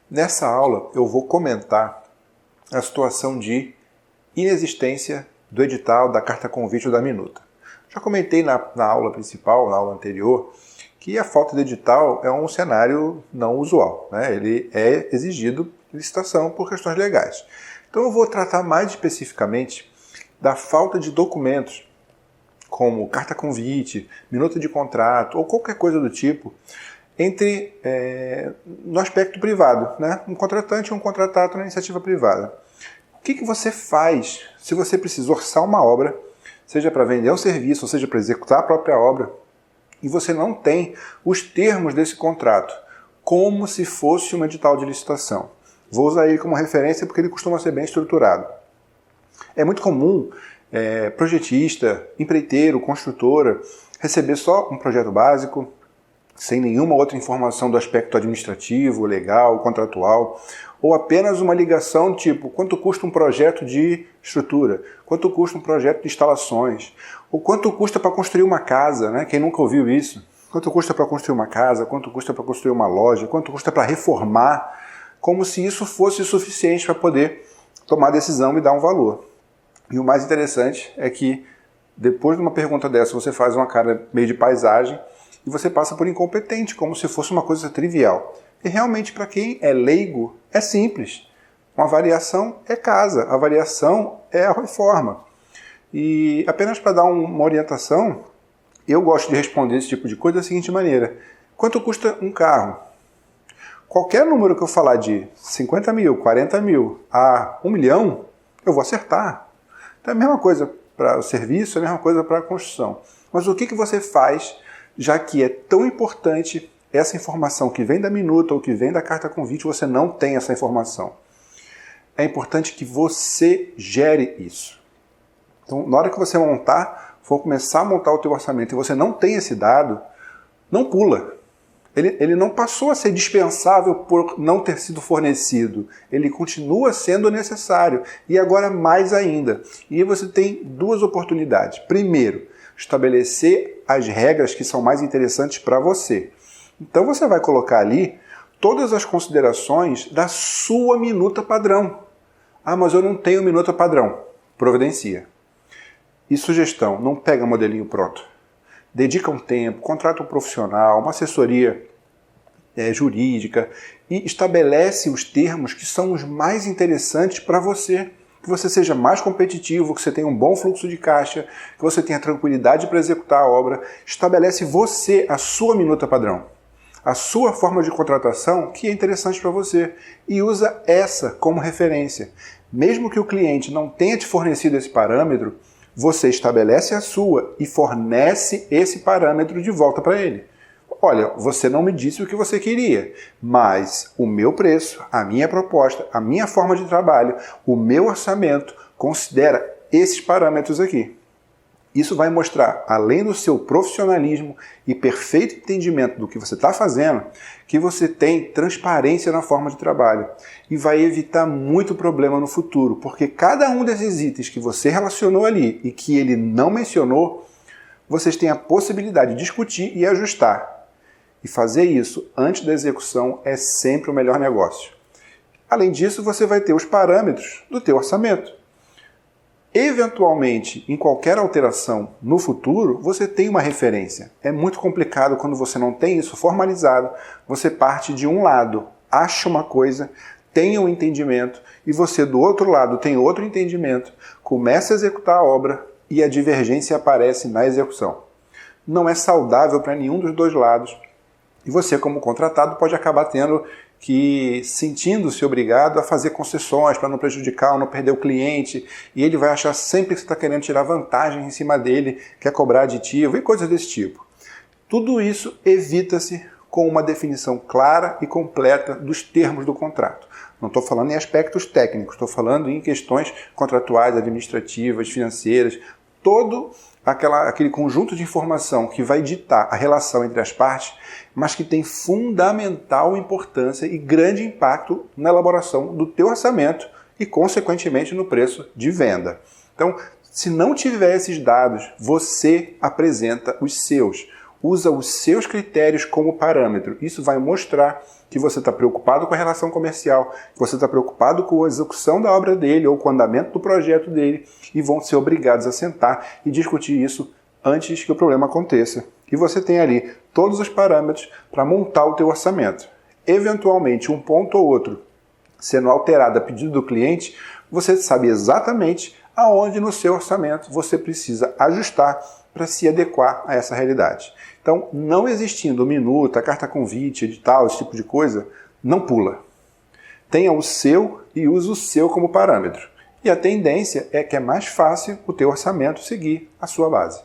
Nessa aula eu vou comentar a situação de inexistência do edital da carta convite ou da minuta. Já comentei na aula principal, na aula anterior, que a falta de edital é um cenário não usual, né? Ele é exigido licitação por questões legais. Então eu vou tratar mais especificamente da falta de documentos, como carta convite, minuta de contrato ou qualquer coisa do tipo, no aspecto privado, né? Um contratante e um contratado na iniciativa privada. O que você faz se você precisa orçar uma obra, seja para vender um serviço, ou seja para executar a própria obra, e você não tem os termos desse contrato, como se fosse um edital de licitação? Vou usar ele como referência porque ele costuma ser bem estruturado. É muito comum projetista, empreiteiro, construtora, receber só um projeto básico, sem nenhuma outra informação do aspecto administrativo, legal, contratual, ou apenas uma ligação tipo quanto custa um projeto de estrutura, quanto custa um projeto de instalações, ou quanto custa para construir uma casa, né? Quem nunca ouviu isso? Quanto custa para construir uma casa, quanto custa para construir uma loja, quanto custa para reformar, como se isso fosse suficiente para poder tomar decisão e dar um valor. E o mais interessante é que depois de uma pergunta dessa você faz uma cara meio de paisagem e você passa por incompetente, como se fosse uma coisa trivial. E realmente, para quem é leigo, é simples. Uma variação é casa, a variação é a reforma. E apenas para dar uma orientação, eu gosto de responder esse tipo de coisa da seguinte maneira: quanto custa um carro? Qualquer número que eu falar de 50 mil, 40 mil a 1 milhão, eu vou acertar. Então é a mesma coisa para o serviço, é a mesma coisa para a construção. Mas o que você faz, já que é tão importante essa informação que vem da minuta ou que vem da carta convite, você não tem essa informação? É importante que você gere isso. Então, na hora que você for começar a montar o teu orçamento e você não tem esse dado, não pula. Ele não passou a ser dispensável por não ter sido fornecido. Ele continua sendo necessário. E agora mais ainda. E aí você tem duas oportunidades. Primeiro, estabelecer as regras que são mais interessantes para você. Então você vai colocar ali todas as considerações da sua minuta padrão. Ah, mas eu não tenho minuta padrão. Providencia. E sugestão, não pega modelinho pronto. Dedica um tempo, contrata um profissional, uma assessoria jurídica e estabelece os termos que são os mais interessantes para você. Que você seja mais competitivo, que você tenha um bom fluxo de caixa, que você tenha tranquilidade para executar a obra. Estabelece você a sua minuta padrão, a sua forma de contratação que é interessante para você e usa essa como referência. Mesmo que o cliente não tenha te fornecido esse parâmetro, você estabelece a sua e fornece esse parâmetro de volta para ele. Olha, você não me disse o que você queria, mas o meu preço, a minha proposta, a minha forma de trabalho, o meu orçamento considera esses parâmetros aqui. Isso vai mostrar, além do seu profissionalismo e perfeito entendimento do que você está fazendo, que você tem transparência na forma de trabalho e vai evitar muito problema no futuro, porque cada um desses itens que você relacionou ali e que ele não mencionou, vocês têm a possibilidade de discutir e ajustar. E fazer isso antes da execução é sempre o melhor negócio. Além disso, você vai ter os parâmetros do teu orçamento. Eventualmente, em qualquer alteração no futuro, você tem uma referência. É muito complicado quando você não tem isso formalizado. Você parte de um lado, acha uma coisa, tem um entendimento, e você do outro lado tem outro entendimento, começa a executar a obra e a divergência aparece na execução. Não é saudável para nenhum dos dois lados. E você, como contratado, pode acabar sentindo-se obrigado a fazer concessões para não prejudicar ou não perder o cliente, e ele vai achar sempre que você está querendo tirar vantagem em cima dele, quer cobrar aditivo e coisas desse tipo. Tudo isso evita-se com uma definição clara e completa dos termos do contrato. Não estou falando em aspectos técnicos, estou falando em questões contratuais, administrativas, financeiras, todo aquele conjunto de informação que vai ditar a relação entre as partes, mas que tem fundamental importância e grande impacto na elaboração do teu orçamento e, consequentemente, no preço de venda. Então, se não tiver esses dados, você apresenta os seus. usa os seus critérios como parâmetro. Isso vai mostrar que você está preocupado com a relação comercial, que você está preocupado com a execução da obra dele ou com o andamento do projeto dele, e vão ser obrigados a sentar e discutir isso antes que o problema aconteça. E você tem ali todos os parâmetros para montar o teu orçamento. Eventualmente, um ponto ou outro sendo alterado a pedido do cliente, você sabe exatamente aonde no seu orçamento você precisa ajustar para se adequar a essa realidade. Então, não existindo minuta, carta convite, edital, esse tipo de coisa, não pula. Tenha o seu e use o seu como parâmetro. E a tendência é que é mais fácil o teu orçamento seguir a sua base.